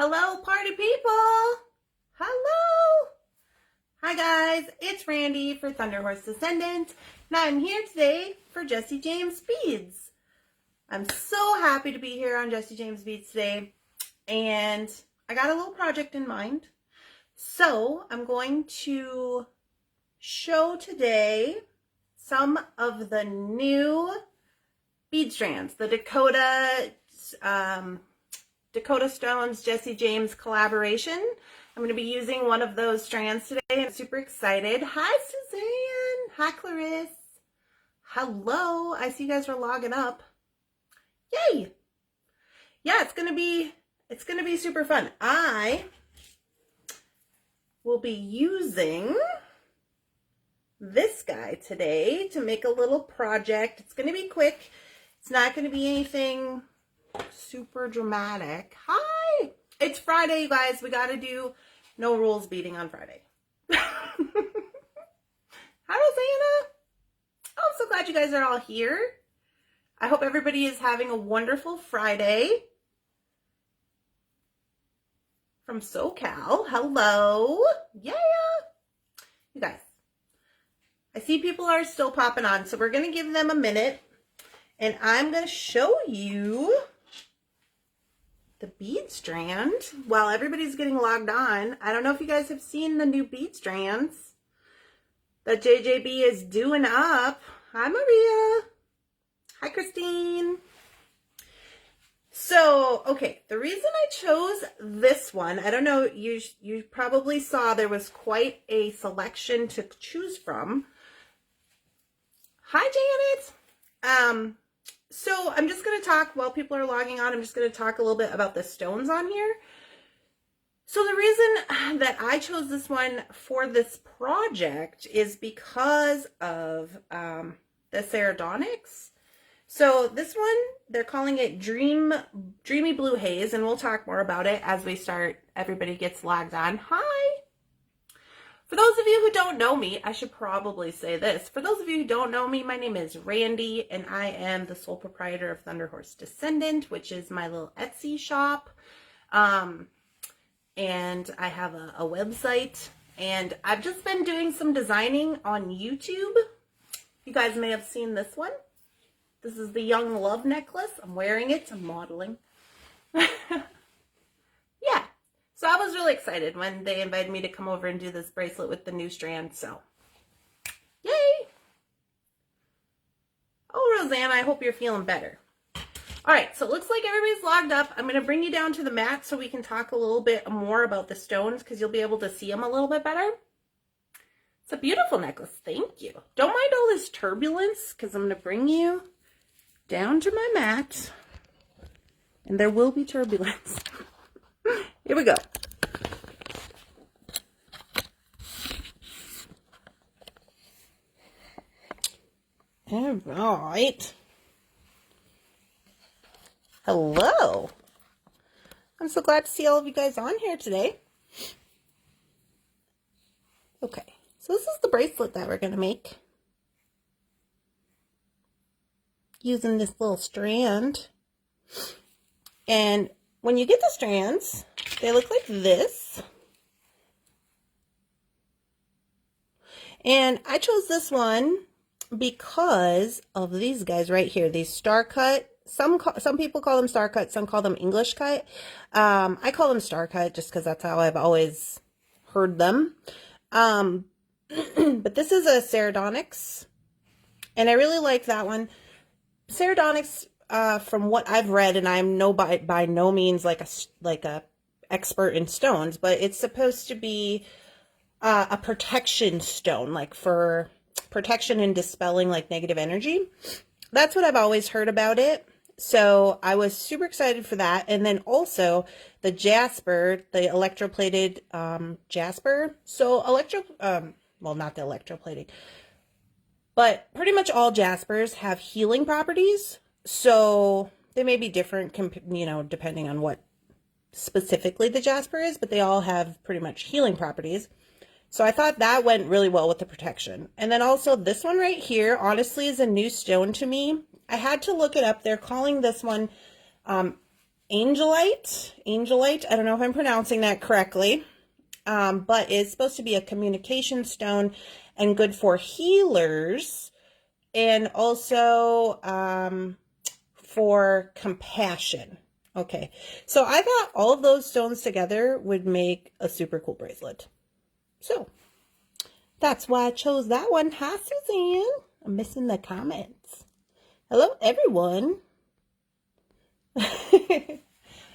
Hello, party people. Hello. Hi, guys. It's Randy for Thunder Horse Descendant, and I'm here today for Jesse James Beads. I'm so happy to be here on Jesse James Beads today, and I got a little project in mind. So I'm going to show today some of the new bead strands, the Dakota Stones, Jesse James collaboration. I'm going to be using one of those strands today. I'm super excited. Hi, Suzanne. Hi, Clarice. Hello. I see you guys are logging up. Yay. Yeah, it's going to be super fun. I will be using this guy today to make a little project. It's going to be quick. It's not going to be anything super dramatic. Hi! It's Friday, you guys. We got to do no rules beading on Friday. Hi, Rosanna. Oh, I'm so glad you guys are all here. I hope everybody is having a wonderful Friday. From SoCal. Hello. Yeah. You guys, I see people are still popping on, so we're going to give them a minute, and I'm going to show you the bead strand while everybody's getting logged on. I don't know if you guys have seen the new bead strands that JJB is doing up. Hi, Maria. Hi, Christine. So, okay, the reason I chose this one, I don't know, you probably saw there was quite a selection to choose from. Hi, Janet. So I'm just going to talk, while people are logging on, I'm just going to talk a little bit about the stones on here. So the reason that I chose this one for this project is because of the Sardonyx. So this one, they're calling it Dreamy Blue Haze, and we'll talk more about it as we start. Everybody gets logged on. Hi! For those of you who don't know me, I should probably say this. For those of you who don't know me, my name is Randy, and I am the sole proprietor of Thunder Horse Descendant, which is my little Etsy shop. And I have a website, and I've just been doing some designing on YouTube. You guys may have seen this one. This is the Young Love necklace. I'm wearing it. I'm modeling. Yeah. So I was really excited when they invited me to come over and do this bracelet with the new strand. So, yay. Oh, Roseanne, I hope you're feeling better. All right. So it looks like everybody's logged up. I'm going to bring you down to the mat so we can talk a little bit more about the stones because you'll be able to see them a little bit better. It's a beautiful necklace. Thank you. Don't mind all this turbulence because I'm going to bring you down to my mat, and there will be turbulence. Here we go. All right. Hello. I'm so glad to see all of you guys on here today. Okay, so this is the bracelet that we're going to make using this little strand. And when you get the strands, they look like this. And I chose this one because of these guys right here, these star cut. Some people call them star cut, some call them English cut. I call them star cut just because that's how I've always heard them. But this is a Sardonyx, and I really like that one. Sardonyx, from what I've read, and I'm by no means like a expert in stones, but it's supposed to be a protection stone, like for protection and dispelling like negative energy. That's what I've always heard about it. So I was super excited for that. And then also the jasper, the electroplated jasper. So well, not the electroplating, but pretty much all jaspers have healing properties. So they may be different, depending on what specifically the jasper is, but they all have pretty much healing properties. So I thought that went really well with the protection. And then also this one right here, honestly, is a new stone to me. I had to look it up. They're calling this one Angelite. I don't know if I'm pronouncing that correctly, but it's supposed to be a communication stone and good for healers, and also for compassion. Okay, so I thought all of those stones together would make a super cool bracelet. So that's why I chose that one. Hi, Suzanne. I'm missing the comments. Hello, everyone.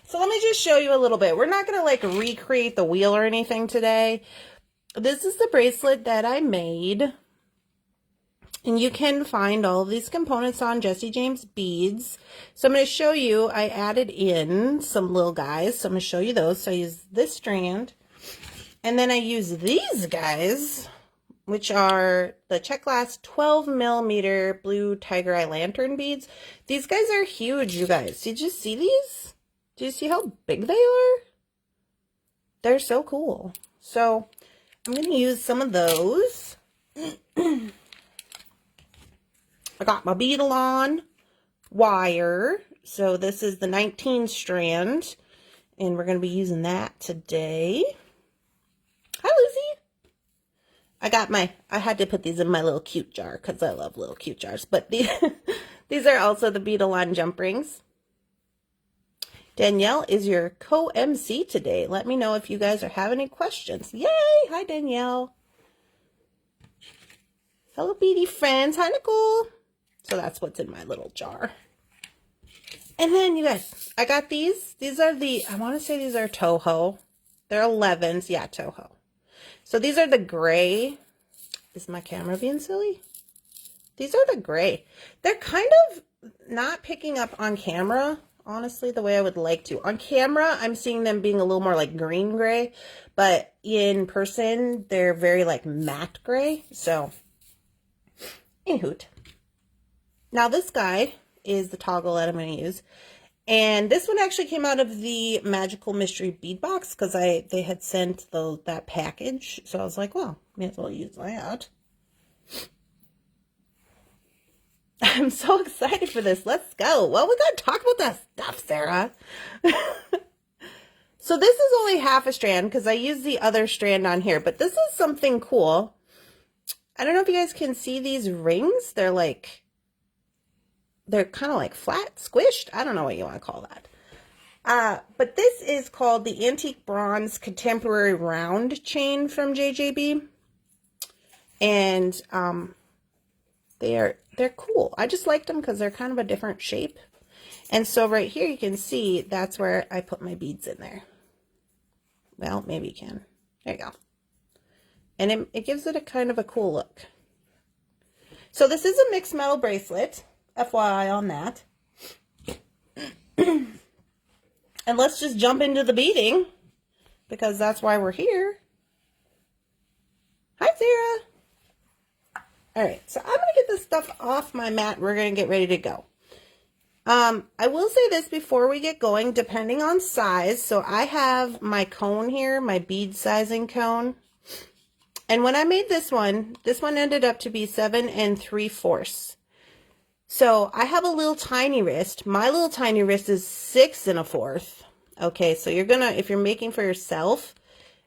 So let me just show you a little bit. We're not going to like recreate the wheel or anything today. This is the bracelet that I made. And you can find all of these components on Jessie James Beads. So I'm going to show you, I added in some little guys. So I'm going to show you those. So I use this strand. And then I use these guys, which are the Check Glass 12 millimeter blue tiger eye lantern beads. These guys are huge, you guys. Did you see these? Do you see how big they are? They're so cool. So I'm going to use some of those. I got my Beadalon wire. So this is the 19 strand. And we're going to be using that today. Hi, Lucy. I had to put these in my little cute jar because I love little cute jars. But these are also the Beadalon jump rings. Danielle is your co-MC today. Let me know if you guys are having any questions. Yay! Hi, Danielle. Hello, beady friends. Hi, Nicole. So that's what's in my little jar. And then, you guys, I got these. These are the, I want to say these are Toho. They're 11s. Yeah, Toho. So these are the gray. Is my camera being silly? These are the gray. They're kind of not picking up on camera, honestly, the way I would like to. On camera, I'm seeing them being a little more like green gray, but in person, they're very like matte gray. So, anywho. Now this guy is the toggle that I'm going to use. And this one actually came out of the Magical Mystery Bead Box because they had sent that package. So I was like, well, may as well use that. I'm so excited for this. Let's go. Well, we got to talk about that stuff, Sarah. So this is only half a strand because I used the other strand on here. But this is something cool. I don't know if you guys can see these rings. They're kind of like flat, squished. I don't know what you want to call that. But this is called the Antique Bronze Contemporary Round Chain from JJB. And they're cool. I just liked them because they're kind of a different shape. And so right here you can see that's where I put my beads in there. Well, maybe you can. There you go. And it gives it a kind of a cool look. So this is a mixed metal bracelet. FYI on that. And let's just jump into the beading because that's why we're here. Hi, Sarah. All right, so I'm going to get this stuff off my mat. We're going to get ready to go. I will say this before we get going, depending on size. So I have my cone here, my bead sizing cone. And when I made this one ended up to be 7 3/4. So I have a little tiny wrist. My little tiny wrist is 6 1/4. Okay, so you're gonna, if you're making for yourself,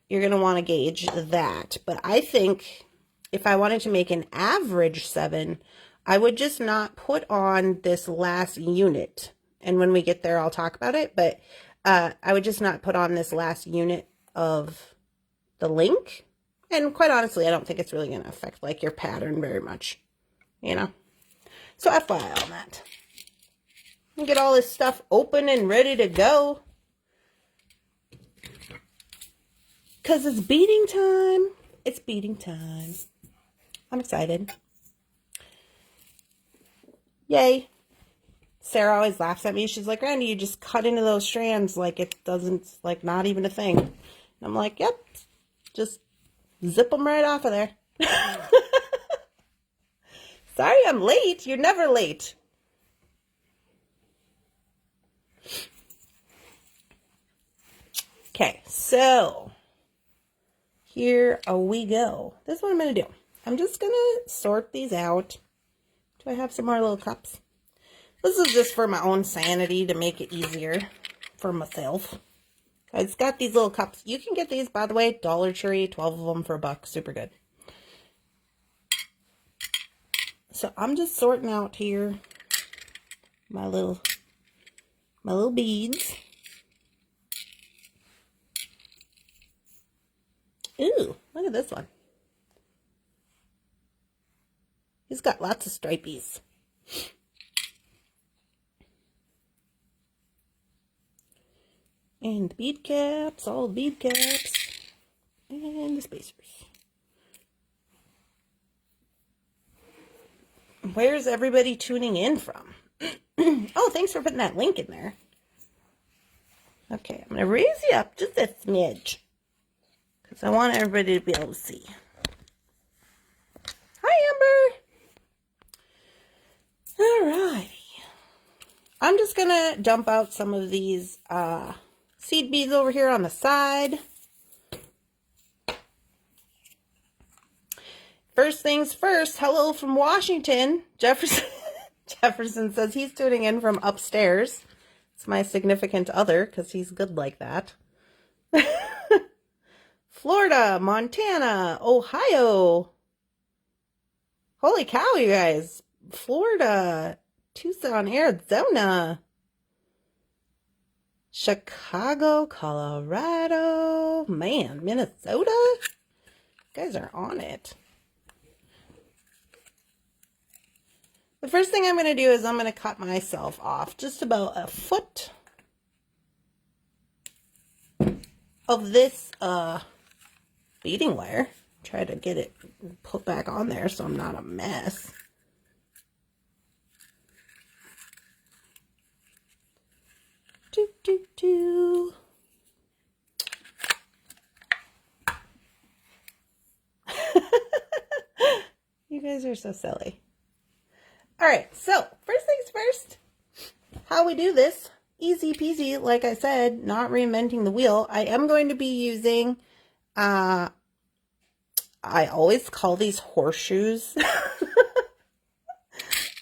you're gonna want to gauge that. But I think if I wanted to make an average 7, I would just not put on this last unit. And when we get there, I'll talk about it. But I would just not put on this last unit of the link. And quite honestly, I don't think it's really going to affect like your pattern very much, you know. So FYI on that. And get all this stuff open and ready to go. Because it's beading time. It's beading time. I'm excited. Yay. Sarah always laughs at me. She's like, Randee, you just cut into those strands like it doesn't, like not even a thing. And I'm like, yep. Just zip them right off of there. Sorry I'm late. You're never late. Okay, so here we go. This is what I'm going to do. I'm just going to sort these out. Do I have some more little cups? This is just for my own sanity to make it easier. for myself. It's got these little cups. You can get these, by the way, Dollar Tree, 12 of them for $1. Super good. So I'm just sorting out here my little beads. Ooh, look at this one. He's got lots of stripies. And the bead caps, all the bead caps, and the spacers. Where's everybody tuning in from? Oh, thanks for putting that link in there. Okay, I'm going to raise you up just a smidge, because I want everybody to be able to see. Hi, Amber. Alrighty. I'm just going to dump out some of these seed beads over here on the side. First things first, hello from Washington. Jefferson says he's tuning in from upstairs. It's my significant other because he's good like that. Florida, Montana, Ohio. Holy cow, you guys. Florida, Tucson, Arizona. Chicago, Colorado. Man, Minnesota. You guys are on it. The first thing I'm going to do is I'm going to cut myself off just about a foot of this beading wire. Try to get it put back on there so I'm not a mess. Do, do, do. You guys are so silly. All right, so first things first, how we do this, easy peasy, like I said, not reinventing the wheel. I am going to be using, I always call these horseshoes,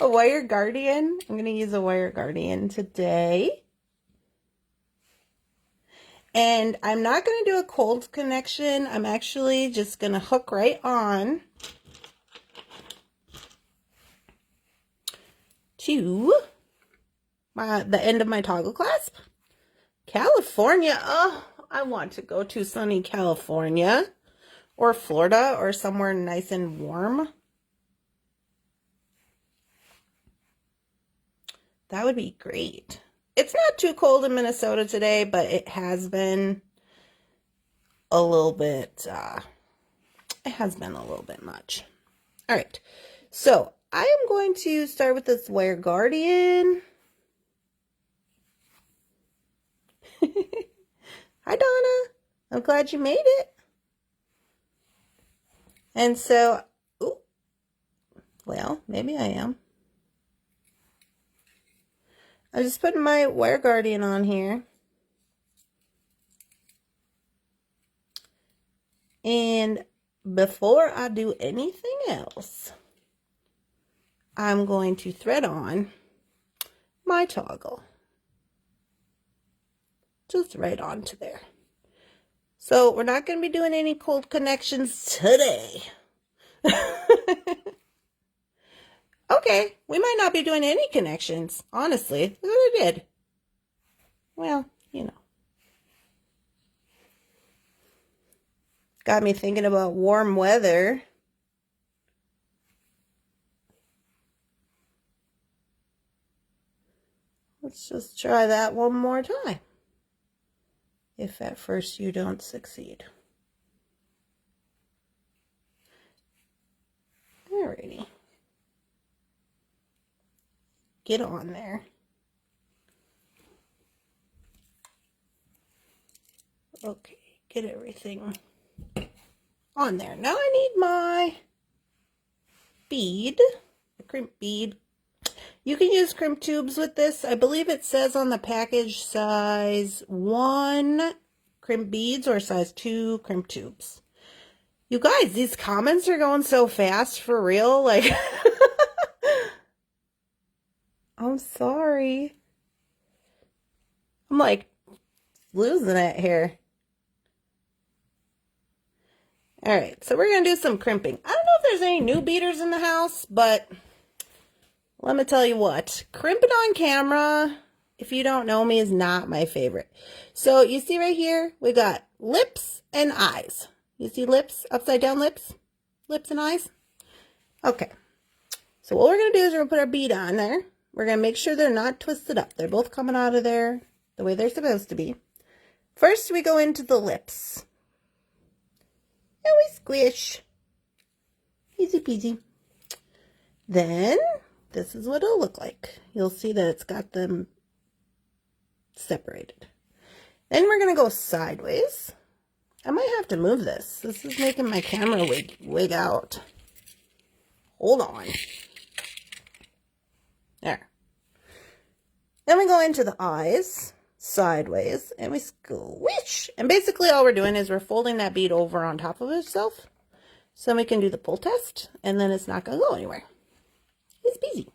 a wire guardian. I'm going to use a wire guardian today. And I'm not going to do a cold connection. I'm actually just going to hook right on to the end of my toggle clasp. California. Oh, I want to go to sunny California or Florida or somewhere nice and warm. That would be great. It's not too cold in Minnesota today, but it has been a little bit, it has been a little bit much. All right. So I am going to start with this wire guardian. Hi, Donna. I'm glad you made it. And so, ooh, well, maybe I am. I'm just putting my wire guardian on here. And before I do anything else, I'm going to thread on my toggle. Just right onto there. So we're not going to be doing any cold connections today. Okay, we might not be doing any connections, honestly. Look what I did. Well, you know. Got me thinking about warm weather. Let's just try that one more time. If at first you don't succeed. Alrighty. Get on there. Okay, get everything on there. Now I need my bead, the crimp bead. You can use crimp tubes with this. I believe it says on the package size 1 crimp beads or size 2 crimp tubes. You guys, these comments are going so fast for real. Like, I'm sorry. I'm like losing it here. All right, so we're going to do some crimping. I don't know if there's any new beaders in the house, but let me tell you what. Crimping on camera, if you don't know me, is not my favorite. So you see right here, we got lips and eyes. You see lips, upside down lips? Lips and eyes? Okay. So what we're going to do is we're going to put our bead on there. We're going to make sure they're not twisted up. They're both coming out of there the way they're supposed to be. First, we go into the lips. And we squish. Easy peasy. Then, this is what it'll look like. You'll see that it's got them separated. Then we're going to go sideways. I might have to move this. This is making my camera wig out. Hold on. There. Then we go into the eyes, sideways, and we squish. And basically all we're doing is we're folding that bead over on top of itself. So we can do the pull test, and then it's not going to go anywhere. It's easy.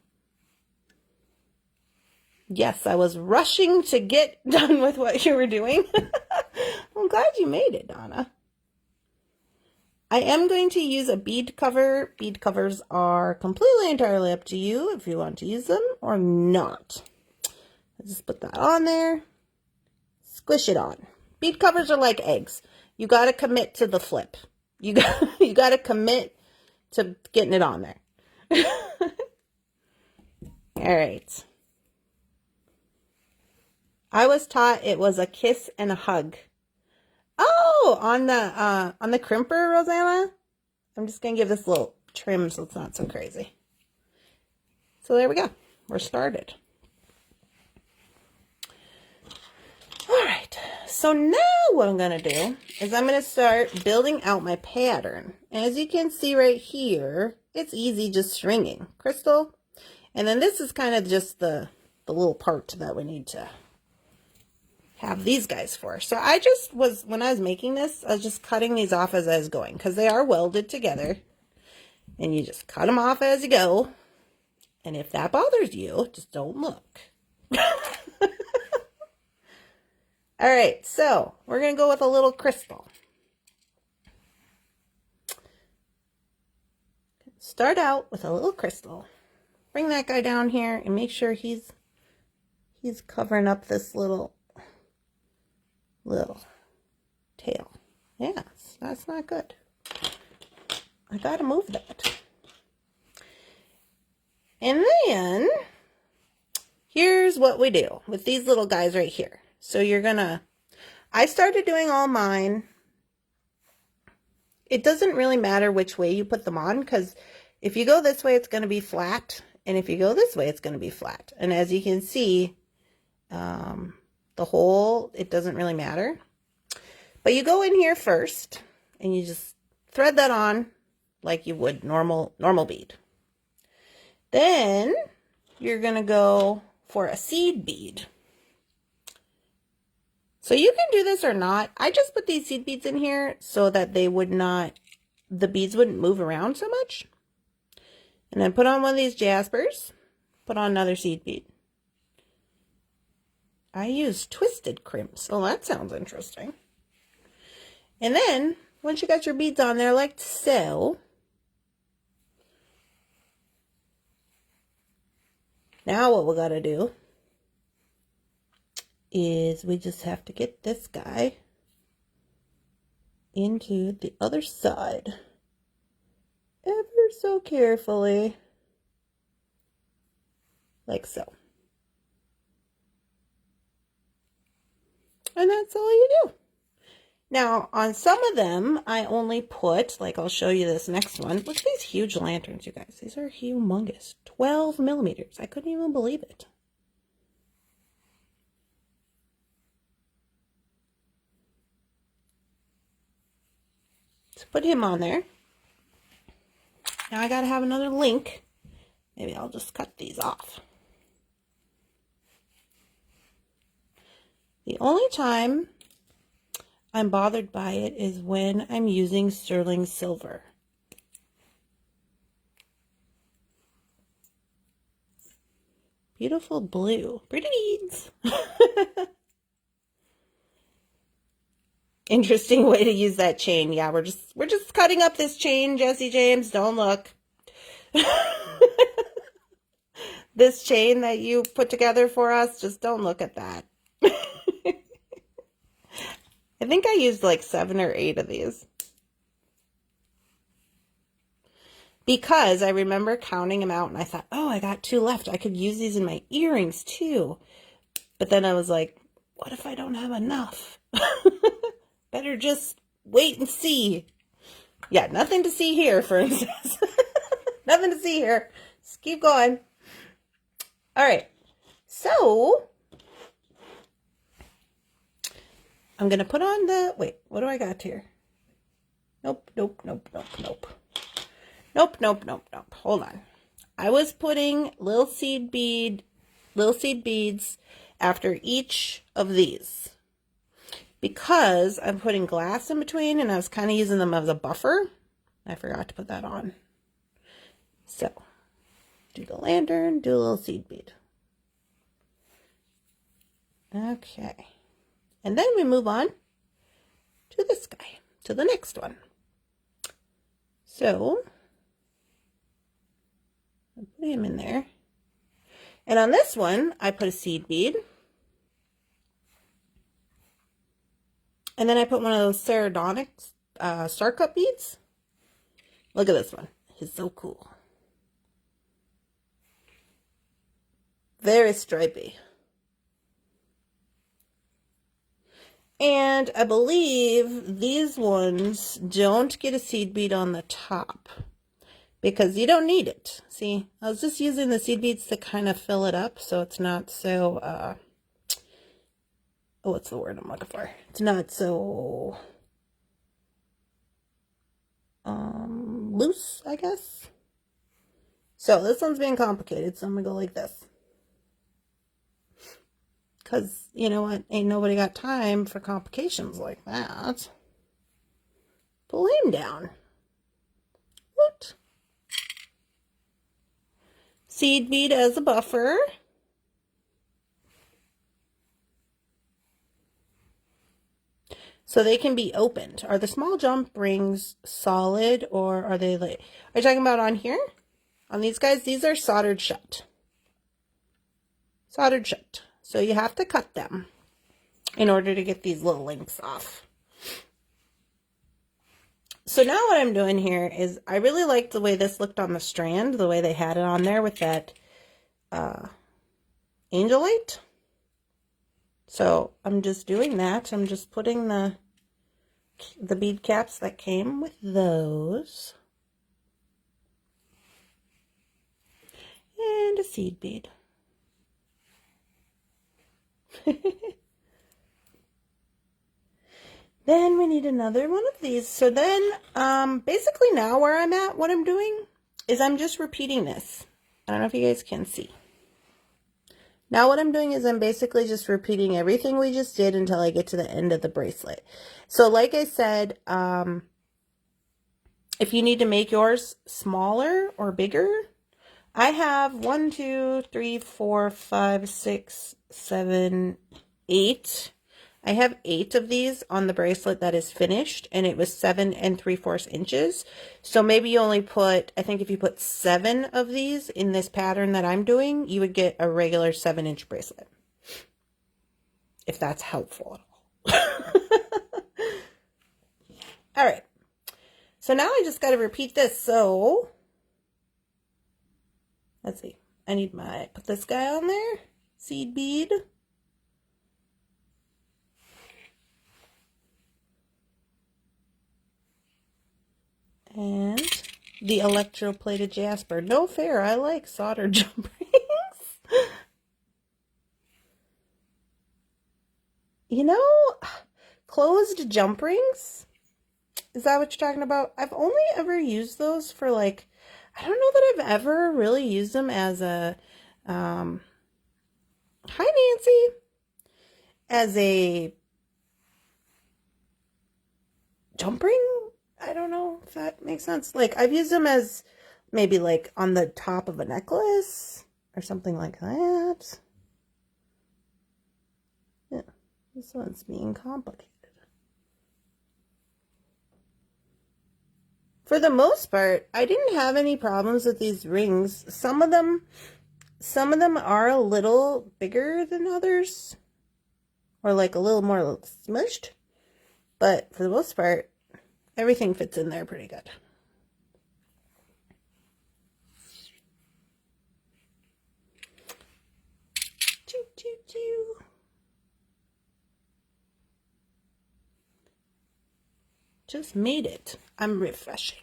Yes, I was rushing to get done with what you were doing. I'm glad you made it, Donna. I am going to use a bead cover. Bead covers are completely entirely up to you if you want to use them or not. I'll just put that on there. Squish it on. Bead covers are like eggs. You got to commit to the flip. You got to commit to getting it on there. All right. I was taught it was a kiss and a hug. Oh, on the crimper, Rosanna. I'm just gonna give this a little trim so it's not so crazy. So there we go. We're started. All right. So now what I'm gonna do is I'm gonna start building out my pattern. And as you can see right here, it's easy just stringing crystal, and then this is kind of just the little part that we need to have these guys for. So I just was, when I was making this, I was just cutting these off as I was going because they are welded together, and you just cut them off as you go. And if that bothers you, just don't look. All right, so we're going to go with a little crystal. Start out with a little crystal. Bring that guy down here and make sure he's covering up this little tail. Yes, that's not good. I gotta move that. And then here's what we do with these little guys right here. So you're gonna, I started doing all mine. It doesn't really matter which way you put them on, because if you go this way, it's going to be flat. And if you go this way, it's going to be flat. And as you can see, the hole, it doesn't really matter. But you go in here first, and you just thread that on like you would normal bead. Then you're going to go for a seed bead. So you can do this or not. I just put these seed beads in here so that they would not, the beads wouldn't move around so much. And then put on one of these jaspers, put on another seed bead. I use twisted crimps. Oh, that sounds interesting. And then, once you got your beads on there like so, now what we gotta do is we just have to get this guy into the other side ever so carefully, like so. And that's all you do. Now, on some of them, I only put, like I'll show you this next one. Look at these huge lanterns, you guys. These are humongous. 12 millimeters. I couldn't even believe it. Let's put him on there. Now I gotta have another link. Maybe I'll just cut these off. The only time I'm bothered by it is when I'm using sterling silver. Beautiful blue. Pretty beads. interesting way to use that chain. Yeah, we're just cutting up this chain, Jesse James. Don't look. This chain that you put together for us, just don't look at that. I think I used like 7 or 8 of these. Because I remember counting them out and I thought, oh, I got 2 left. I could use these in my earrings too. But then I was like, what if I don't have enough? Better just wait and see. Yeah, nothing to see here, for instance. Nothing to see here. Just keep going. All right. So, I'm going to put on the, wait, what do I got here? Nope. Hold on. I was putting little seed beads after each of these because I'm putting glass in between and I was kind of using them as a buffer. I forgot to put that on. So, do the lantern, do a little seed bead. Okay. And then we move on to this guy, to the next one. So, I'll put him in there. And on this one, I put a seed bead. And then I put one of those sardonyx star cut beads. Look at this one. It's so cool. Very stripy. And I believe these ones don't get a seed bead on the top because you don't need it. See, I was just using the seed beads to kind of fill it up so it's not so, oh, what's the word I'm looking for? It's not so loose, I guess. So this one's being complicated, so I'm going to go like this. Because, you know what, ain't nobody got time for complications like that. Pull him down. What? Seed bead as a buffer. So they can be opened. Are the small jump rings solid or are they like, are you talking about on here? On these guys, these are soldered shut. Soldered shut. So you have to cut them in order to get these little links off. So now what I'm doing here is I really liked the way this looked on the strand, the way they had it on there with that angel light. So I'm just doing that. I'm just putting the bead caps that came with those. And a seed bead. Then we need another one of these. So then, basically now where I'm at, what I'm doing is I'm just repeating this. I don't know if you guys can see. Now what I'm doing is I'm basically just repeating everything we just did until I get to the end of the bracelet. So like I said, if you need to make yours smaller or bigger, I have 1, 2, 3, 4, 5, 6, 7, 8. I have 8 of these on the bracelet that is finished, and it was 7 3/4 inches. So maybe you only put, I think if you put 7 of these in this pattern that I'm doing, you would get a regular 7-inch bracelet. If that's helpful at all. All right. So now I just got to repeat this. So let's see. I need put this guy on there. Seed bead. And the electroplated jasper. No fair. I like soldered jump rings. You know, closed jump rings? Is that what you're talking about? I've only ever used those for like, I don't know that I've ever really used them as a, hi Nancy, as a jump ring. I don't know if that makes sense. Like, I've used them as maybe like on the top of a necklace or something like that. Yeah, this one's being complicated. for the most part, I didn't have any problems with these rings. Some of them are a little bigger than others, or like a little more smushed, but for the most part, everything fits in there pretty good. Choo, choo, choo. Just made it. I'm refreshing.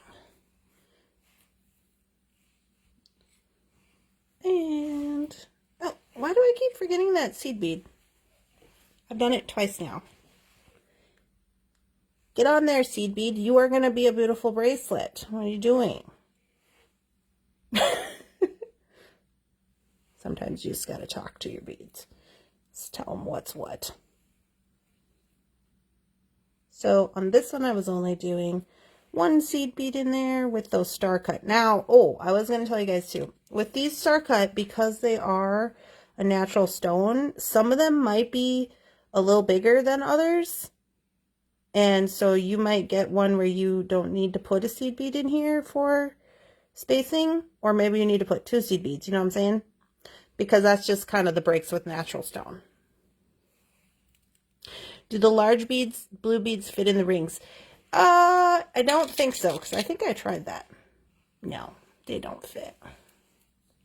And, oh, why do I keep forgetting that seed bead? I've done it twice now. Get on there, seed bead. You are going to be a beautiful bracelet. What are you doing? Sometimes you just got to talk to your beads. Just tell them what's what. So on this one, I was only doing one seed bead in there with those star cut. Now, oh, I was going to tell you guys too, with these star cut, because they are a natural stone, some of them might be a little bigger than others. And so you might get one where you don't need to put a seed bead in here for spacing, or maybe you need to put 2 seed beads, you know what I'm saying? Because that's just kind of the breaks with natural stone. Do the large beads, blue beads, fit in the rings? I don't think so, because I think I tried that. No, they don't fit.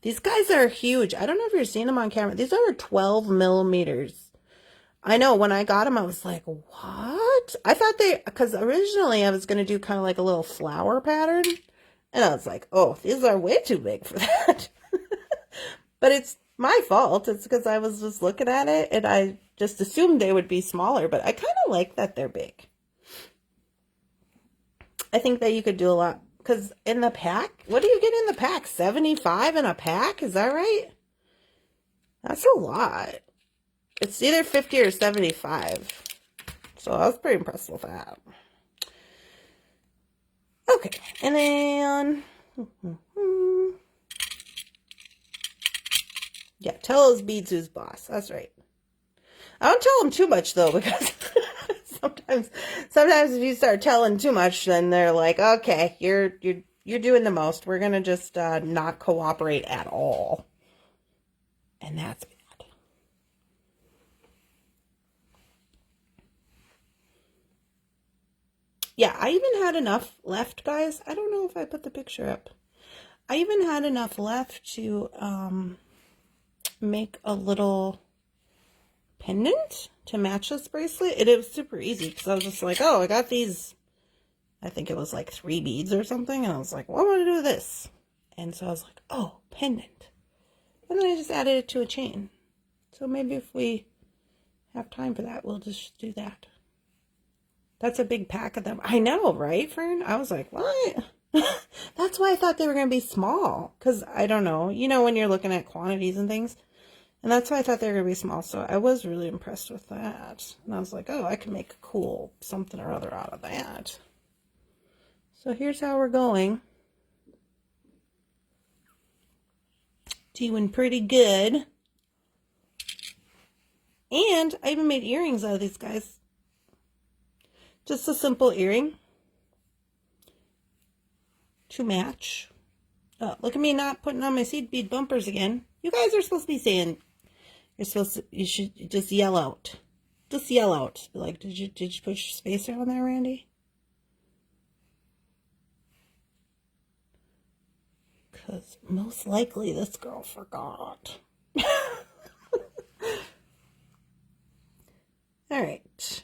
These guys are huge. I don't know if you're seeing them on camera. These are 12 millimeters. I know, when I got them, I was like, what? I thought because originally I was going to do kind of like a little flower pattern. And I was like, oh, these are way too big for that. But it's my fault. It's because I was just looking at it and I just assumed they would be smaller, but I kind of like that they're big. I think that you could do a lot, because in the pack, what do you get in the pack? 75 in a pack? Is that right? That's a lot. It's either 50 or 75. So I was pretty impressed with that. Okay, and then... yeah, tell those beads who's boss. That's right. I don't tell them too much, though, because sometimes if you start telling too much, then they're like, okay, you're doing the most. We're going to just not cooperate at all. And that's bad. Yeah, I even had enough left, guys. I don't know if I put the picture up. I even had enough left to make a little pendant to match this bracelet. It was super easy because I was just like, oh, I got these, I think it was like 3 beads or something, and I was like, what am I going to do with this? And so I was like, oh, pendant. And then I just added it to a chain. So maybe if we have time for that, we'll just do that. That's a big pack of them. I know, right, Fern? I was like, what? That's why I thought they were going to be small, because I don't know, you know, when you're looking at quantities and things. And that's why I thought they were going to be small. So I was really impressed with that. And I was like, oh, I can make a cool something or other out of that. So here's how we're going. Doing pretty good. And I even made earrings out of these guys. Just a simple earring to match. Oh, look at me not putting on my seed bead bumpers again. You guys are supposed to be saying, you should just yell out. Just yell out. Like, did you put your spacer on there, Randy? Because most likely this girl forgot. All right.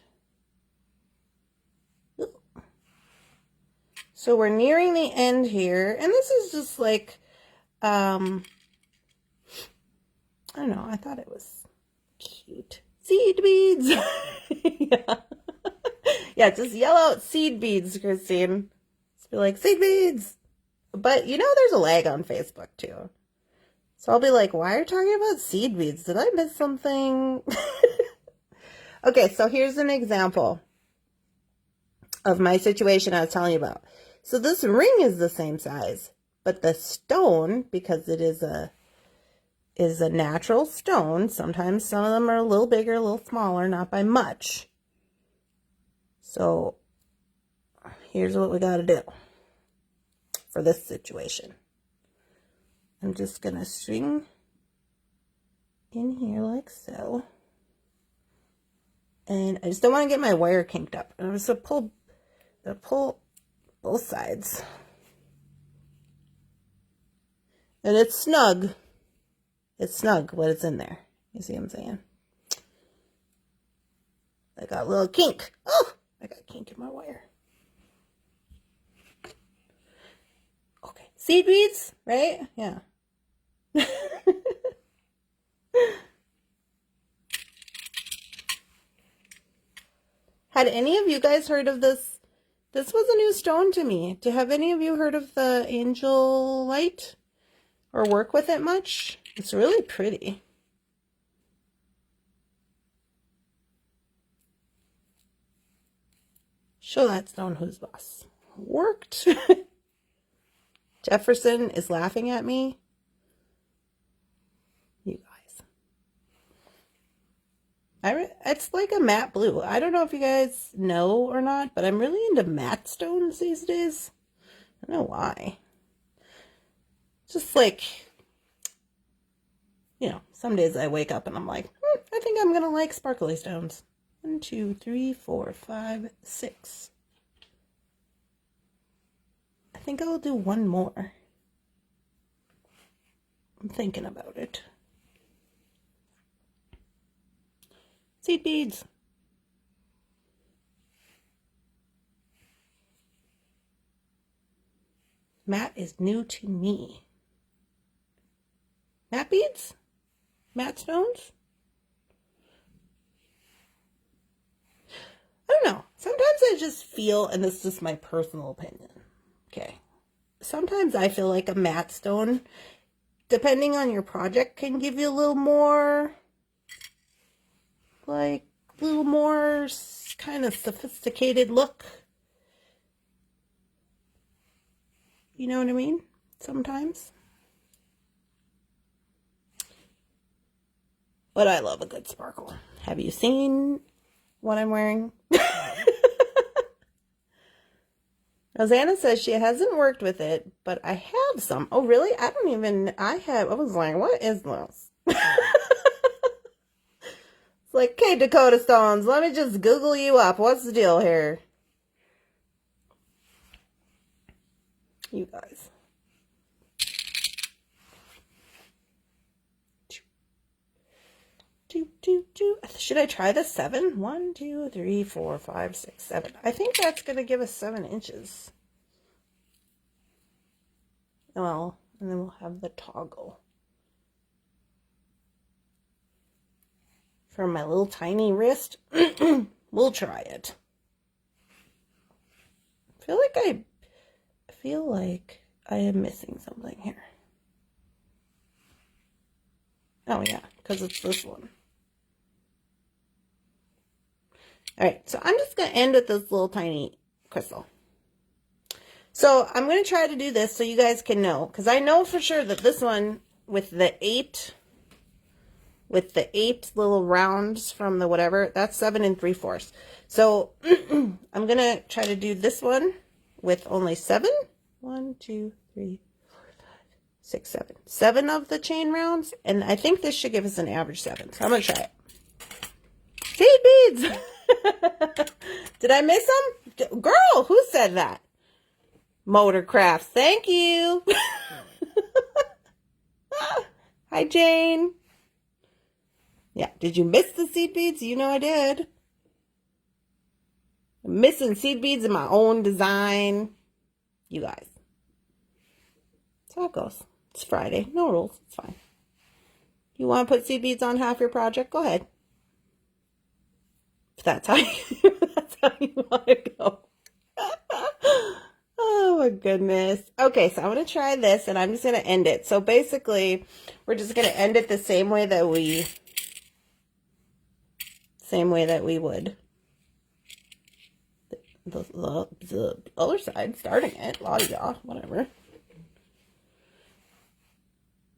So we're nearing the end here. And this is just like, I don't know. I thought it was cute. Seed beads. Yeah. Yeah, just yell out seed beads, Christine. Just be like, seed beads. But, you know, there's a lag on Facebook, too. So I'll be like, why are you talking about seed beads? Did I miss something? Okay, so here's an example of my situation I was telling you about. So this ring is the same size, but the stone, because it is a natural stone, sometimes some of them are a little bigger, a little smaller, not by much. So here's what we got to do. for this situation. I'm just going to string in here like so. And I just don't want to get my wire kinked up. And I'm just going to pull both sides. And it's snug. It's snug when it's in there. You see what I'm saying? I got a little kink. Oh, I got a kink in my wire. Okay, seed beads, right? Yeah. Had any of you guys heard of this? This was a new stone to me. Have any of you heard of the angel light or work with it much? It's really pretty. Show that stone who's boss. Worked. Jefferson is laughing at me. You guys. It's like a matte blue. I don't know if you guys know or not, but I'm really into matte stones these days. I don't know why. Just like, you know, some days I wake up and I'm like, I think I'm going to like sparkly stones. 1, 2, 3, 4, 5, 6. I think I'll do one more. I'm thinking about it. Seed beads. Matte is new to me. Matte beads? Matte stones? I don't know. Sometimes I just feel, and this is just my personal opinion, okay, sometimes I feel like a matte stone, depending on your project, can give you a little more, like, a little more kind of sophisticated look. You know what I mean? Sometimes. But I love a good sparkle. Have you seen what I'm wearing? Rosanna says she hasn't worked with it, but I have some. Oh, really? I was like, what is this? It's like, okay, Dakota Stones, let me just Google you up. What's the deal here? You guys. Should I try the 7? 1, 2, 3, 4, 5, 6, 7. I think that's going to give us 7 inches. Well, and then we'll have the toggle. For my little tiny wrist, we'll try it. I feel like I am missing something here. Oh yeah, because it's this one. Alright, so I'm just going to end with this little tiny crystal. So I'm going to try to do this so you guys can know, because I know for sure that this one with the 8 little rounds from the whatever, that's 7 3/4. So I'm going to try to do this one with only 7. 1, 2, 3, 4, 5, 6, 7. 7 of the chain rounds, and I think this should give us an average 7. So I'm going to try it. Seed beads! Did I miss them? Girl, who said that? Motorcrafts, thank you. Hi, Jane. Yeah, did you miss the seed beads? You know I did. I'm missing seed beads in my own design. You guys. That's how it goes. It's Friday. No rules. It's fine. You want to put seed beads on half your project? Go ahead. If that's how you want to go. Oh my goodness. Okay, so I'm going to try this and I'm just going to end it. So basically, we're just going to end it the same way that we would the other side, starting it. La ya, whatever.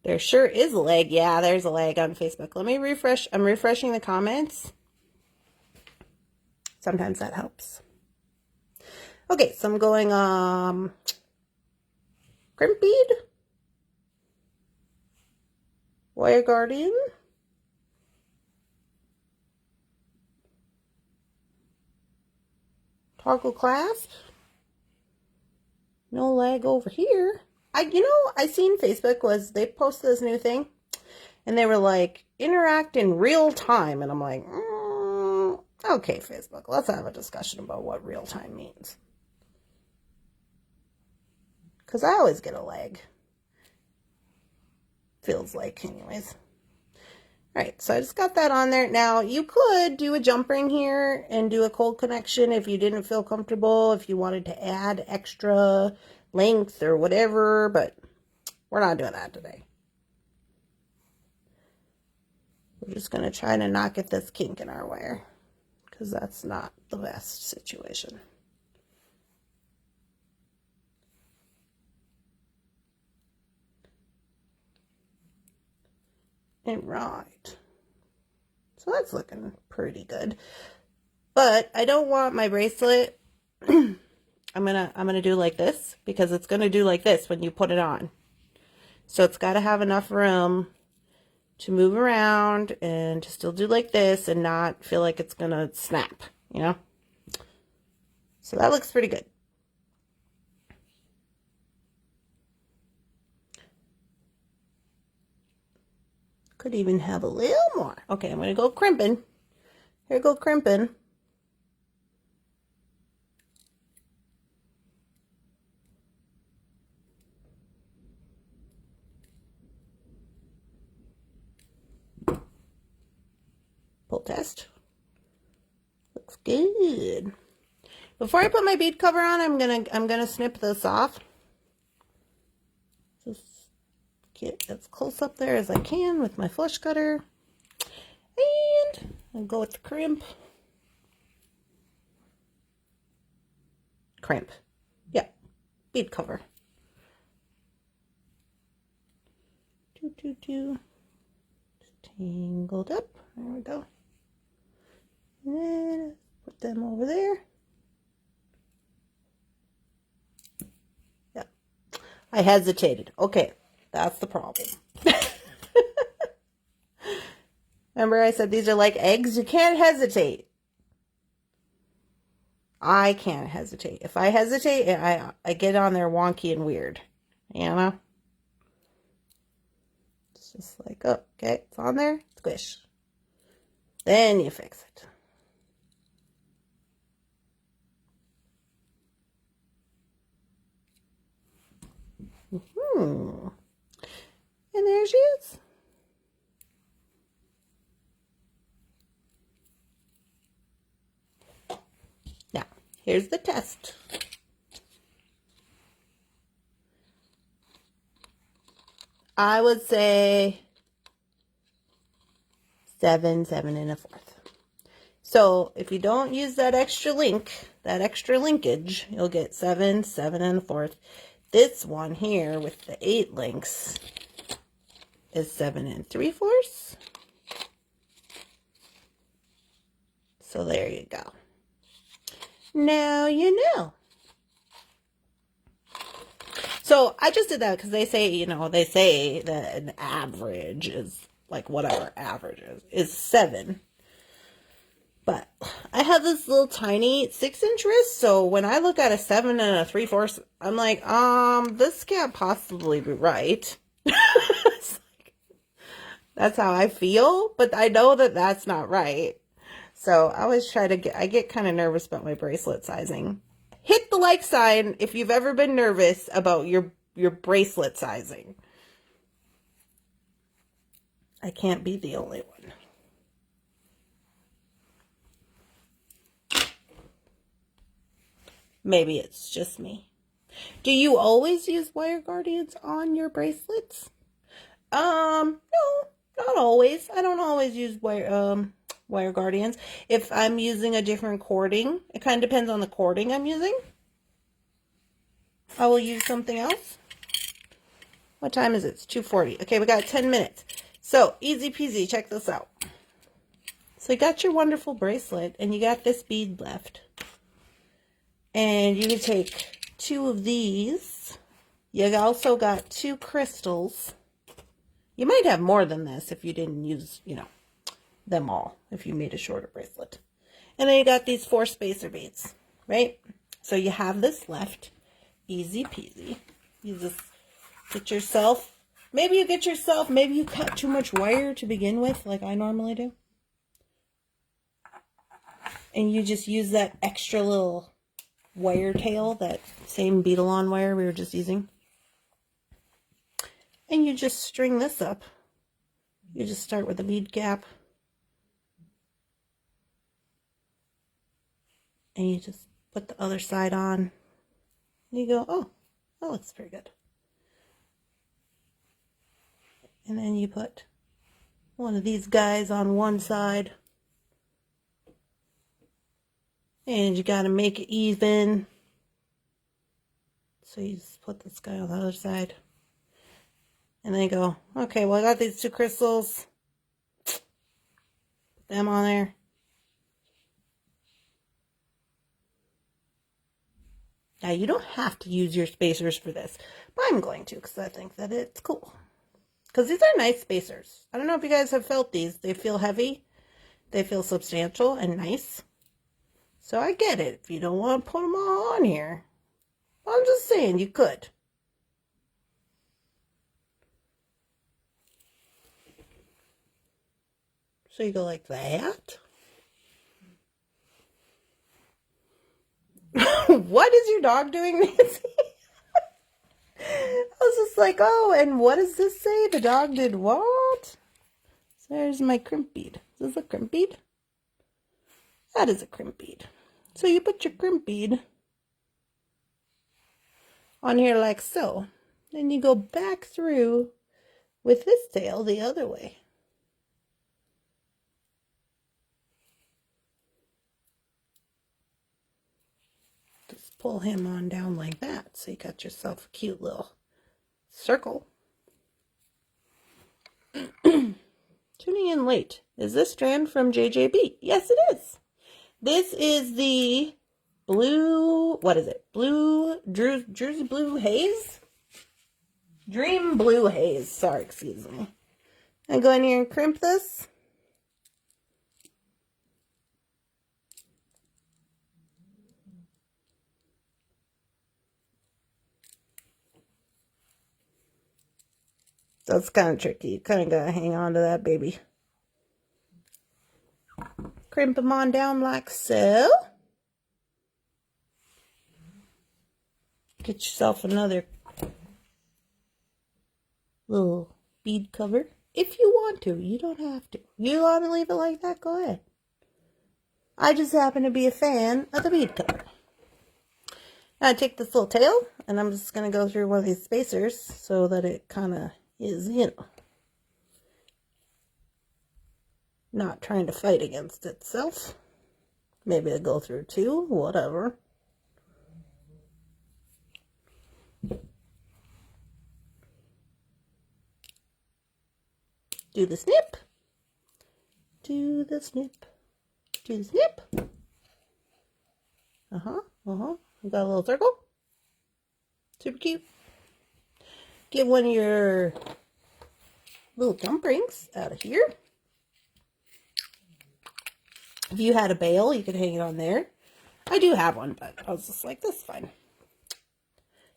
There sure is a leg. Yeah, there's a leg on Facebook. Let me refresh. I'm refreshing the comments. Sometimes that helps. Okay, so I'm going crimp bead, wire guardian, toggle clasp, no lag over here. I seen Facebook they posted this new thing, and they were like, interact in real time, and I'm like, okay, Facebook, let's have a discussion about what real time means. Because I always get a lag. Feels like, anyways. Alright, so I just got that on there. Now, you could do a jump ring here and do a cold connection if you didn't feel comfortable, if you wanted to add extra length or whatever, but we're not doing that today. We're just going to try to not get this kink in our wire, because that's not the best situation. And right. So that's looking pretty good. But I don't want my bracelet. I'm gonna do like this, because it's gonna do like this when you put it on. So it's got to have enough room to move around and to still do like this and not feel like it's gonna snap, you know? So that looks pretty good. Could even have a little more. Okay, I'm going to go crimping. Here I go crimping. Pull test. Looks good. Before I put my bead cover on, I'm gonna snip this off. Just get as close up there as I can with my flush cutter. And I'll go with the crimp. Crimp. Yep. Bead cover. Tangled up. There we go. And then put them over there. Yeah. I hesitated. Okay. That's the problem. Remember I said these are like eggs? You can't hesitate. I can't hesitate. If I hesitate, I get on there wonky and weird. You know? It's just like, oh, okay, it's on there. Squish. Then you fix it. And there she is. Now, here's the test. I would say 7, 7 1/4. So if you don't use that extra linkage, you'll get 7, 7 1/4. This one here with the 8 links is 7 3/4. So there you go. Now you know. So I just did that because they say, they say that an average is like whatever average is 7. But I have this little tiny 6-inch wrist, so when I look at a 7 3/4, I'm like, this can't possibly be right. That's how I feel, but I know that that's not right. So I always try to I get kind of nervous about my bracelet sizing. Hit the like sign if you've ever been nervous about your bracelet sizing. I can't be the only one. Maybe it's just me. Do you always use wire guardians on your bracelets? No, not always. I don't always use wire guardians. If I'm using a different cording, it kind of depends on the cording I'm using. I will use something else. What time is it? It's 2:40. Okay, we got 10 minutes. So, easy peasy. Check this out. So, you got your wonderful bracelet, and you got this bead left. And you can take 2 of these You also got 2 crystals. You might have more than this if you didn't use, you know, them all, if you made a shorter bracelet. And then you got these 4 spacer beads, right? So you have this left. Easy peasy. You just get yourself, maybe you cut too much wire to begin with, like I normally do. And you just use that extra little wire tail, that same bead-along wire we were just using. And you just string this up. You just start with a bead cap. And you just put the other side on. And you go, oh, that looks pretty good. And then you put one of these guys on one side. And you got to make it even. So you just put this guy on the other side. And then you go, okay, well, I got these 2 crystals. Put them on there. Now, you don't have to use your spacers for this, but I'm going to because I think that it's cool. Because these are nice spacers. I don't know if you guys have felt these. They feel heavy. They feel substantial and nice. So I get it if you don't want to put them all on here. I'm just saying you could. So you go like that. What is your dog doing, Nancy? I was just like, oh, and what does this say? The dog did what? So there's my crimp bead. Is this a crimp bead? That is a crimp bead. So you put your crimp bead on here like so. Then you go back through with this tail the other way. Just pull him on down like that. So you got yourself a cute little circle. Tuning in late. Is this strand from JJB? Yes, it is. This is the blue, what is it? Jersey Blue Haze? Dream Blue Haze. Sorry, excuse me. I go in here and crimp this. So it's kind of tricky. You kind of got to hang on to that baby. Crimp them on down like so. Get yourself another little bead cover. If you want to. You don't have to. You want to leave it like that? Go ahead. I just happen to be a fan of the bead cover. Now I take this little tail and I'm just going to go through one of these spacers so that it kind of is, you know, not trying to fight against itself. Maybe I'll go through 2, whatever. Do the snip. Do the snip. Do the snip. You got a little circle. Super cute. Get one of your little jump rings out of here. If you had a bail, you could hang it on there. I do have one, but I was just like, this is fine.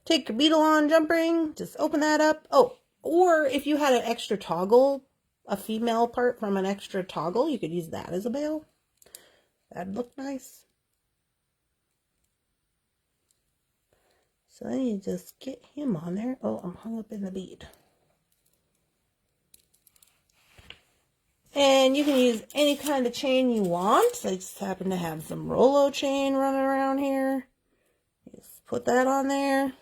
Take your bead-along jump ring, just open that up. Oh, or if you had an extra toggle, a female part from an extra toggle, you could use that as a bail. That'd look nice. So then you just get him on there. Oh, I'm hung up in the bead. And you can use any kind of chain you want. I just happen to have some Rolo chain running around here. Just put that on there.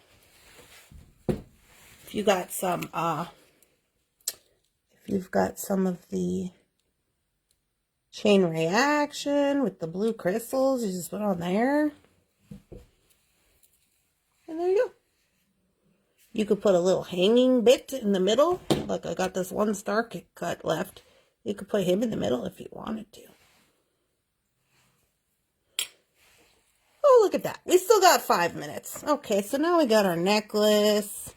If you got some, if you've got some of the chain reaction with the blue crystals, you just put on there. And there you go. You could put a little hanging bit in the middle. Like I got this one star cut left. You could put him in the middle if you wanted to. Oh, look at that. We still got 5 minutes. Okay, so now we got our necklace.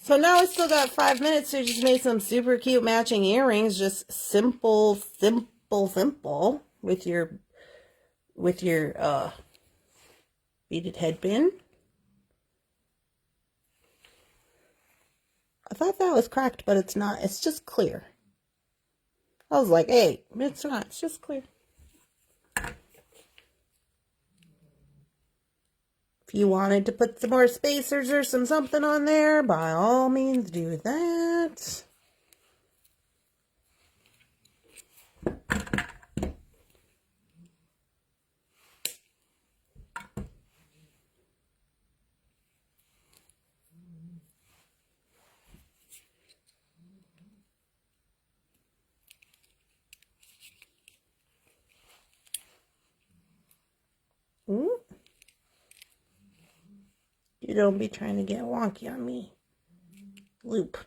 So now I still got 5 minutes to just make some super cute matching earrings. Just simple, simple, simple with your beaded headband. I thought that was cracked, but it's not. It's just clear. I was like, hey, it's not. It's just clear. If you wanted to put some more spacers or something on there, by all means do that. Ooh. You don't be trying to get wonky on me. Loop.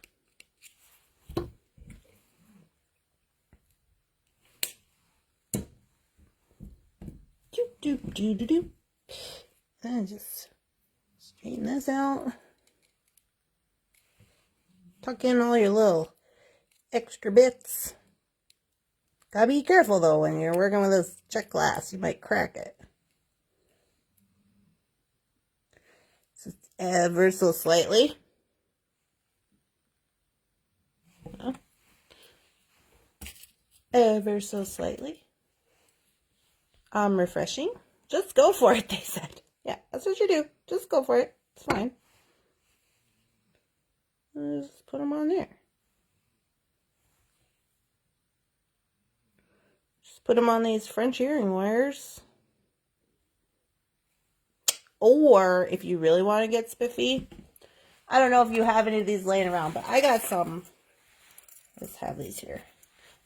Do. And just straighten this out. Tuck in all your little extra bits. Gotta be careful though when you're working with this check glass. You might crack it. Just ever so slightly. Ever so slightly. Refreshing. Just go for it, they said. Yeah, that's what you do. Just go for it. It's fine. Just put them on there. Just put them on these French earring wires. Or if you really want to get spiffy, I don't know if you have any of these laying around, but I got some. Let's have these here.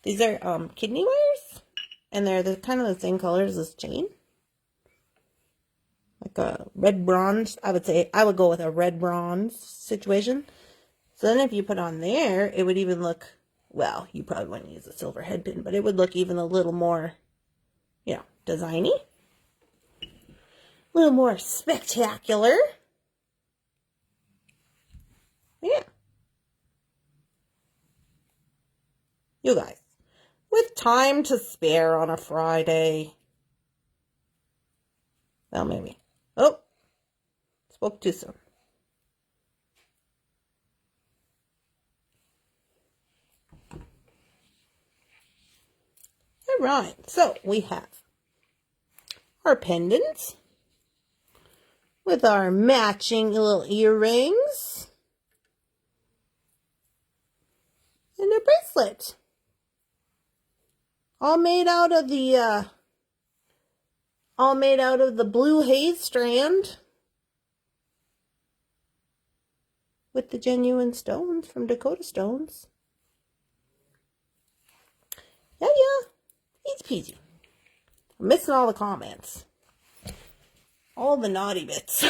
These are kidney wires, and they're kind of the same color as this chain. Like a red bronze, I would say. I would go with a red bronze situation. So then if you put on there, it would even look, well, you probably wouldn't use a silver head pin, but it would look even a little more, you know, designy. A little more spectacular. Yeah. You guys, with time to spare on a Friday. Well, maybe. Oh, spoke too soon. All right, so we have our pendants with our matching little earrings and a bracelet, all made out of the blue haze strand with the genuine stones from Dakota Stones. Yeah, easy peasy. I'm missing all the comments. All the naughty bits.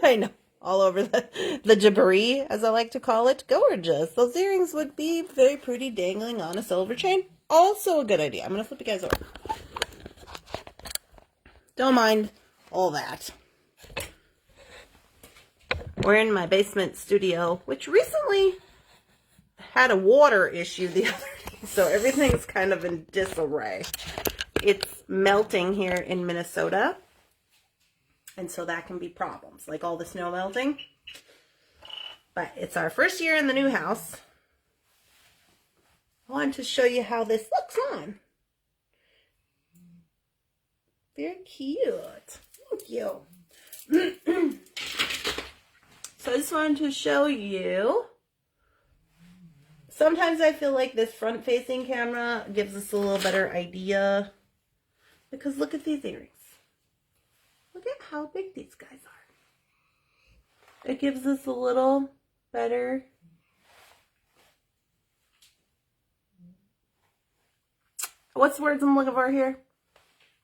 I know. All over the debris, as I like to call it. Gorgeous. Those earrings would be very pretty dangling on a silver chain. Also a good idea. I'm going to flip you guys over. Don't mind all that. We're in my basement studio, which recently had a water issue the other day. So everything's kind of in disarray. It's melting here in Minnesota. And so that can be problems, like all the snow melting. But it's our first year in the new house. I wanted to show you how this looks on. Very cute. Thank you. So I just wanted to show you. Sometimes I feel like this front-facing camera gives us a little better idea. Because look at these earrings. Look at how big these guys are. It gives us a little better. What's the words I'm looking for here?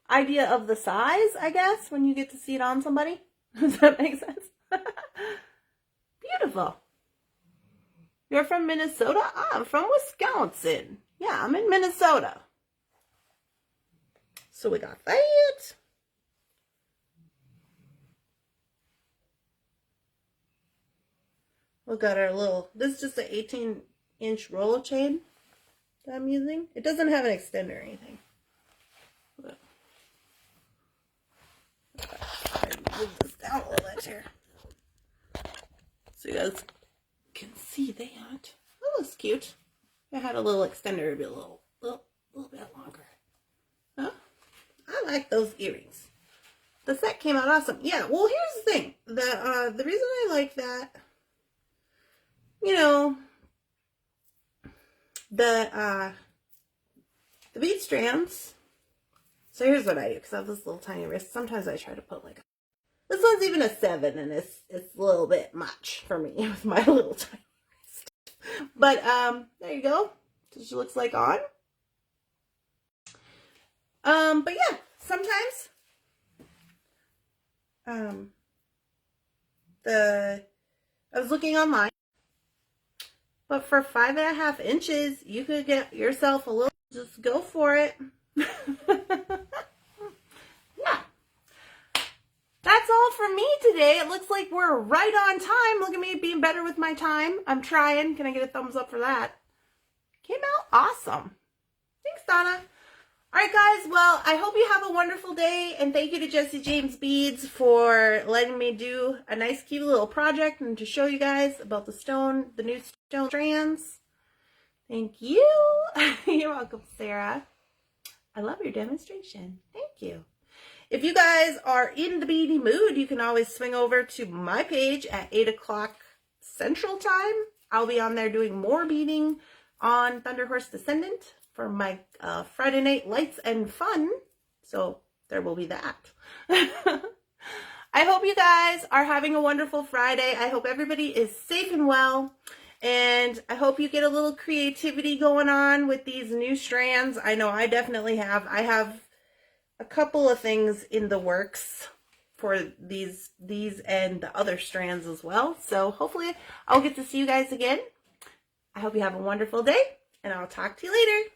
Idea of the size, I guess, when you get to see it on somebody. Does that make sense? Beautiful. You're from Minnesota? I'm from Wisconsin. Yeah, I'm in Minnesota. So we got that. We've got our little, this is just an 18-inch roller chain that I'm using. It doesn't have an extender or anything. But, move this down a little bit here, so you guys can see that. That looks cute. If I had a little extender, it'd be a little bit longer. Huh? I like those earrings. The set came out awesome. Yeah, well, here's the thing. The reason I like that, you know, the bead strands. So here's what I do, because I have this little tiny wrist. Sometimes I try to put like this one's even a 7, and it's a little bit much for me with my little tiny wrist. But there you go. So she looks like on. But yeah, sometimes I was looking online, but for 5.5 inches, you could get yourself a little. Just go for it. Yeah. That's all for me today. It looks like we're right on time. Look at me being better with my time. I'm trying. Can I get a thumbs up for that? Came out awesome. Thanks, Donna. All right, guys. Well, I hope you have a wonderful day. And thank you to Jesse James Beads for letting me do a nice, cute little project and to show you guys about the new stone strands. Thank you. You're welcome, Sarah. I love your demonstration. Thank you. If you guys are in the beading mood, you can always swing over to my page at 8 o'clock Central Time. I'll be on there doing more beading on Thunder Horse Descendant for my Friday night lights and fun. So there will be that. I hope you guys are having a wonderful Friday. I hope everybody is safe and well. And I hope you get a little creativity going on with these new strands. I know I definitely have. I have a couple of things in the works for these and the other strands as well. So hopefully I'll get to see you guys again. I hope you have a wonderful day, and I'll talk to you later.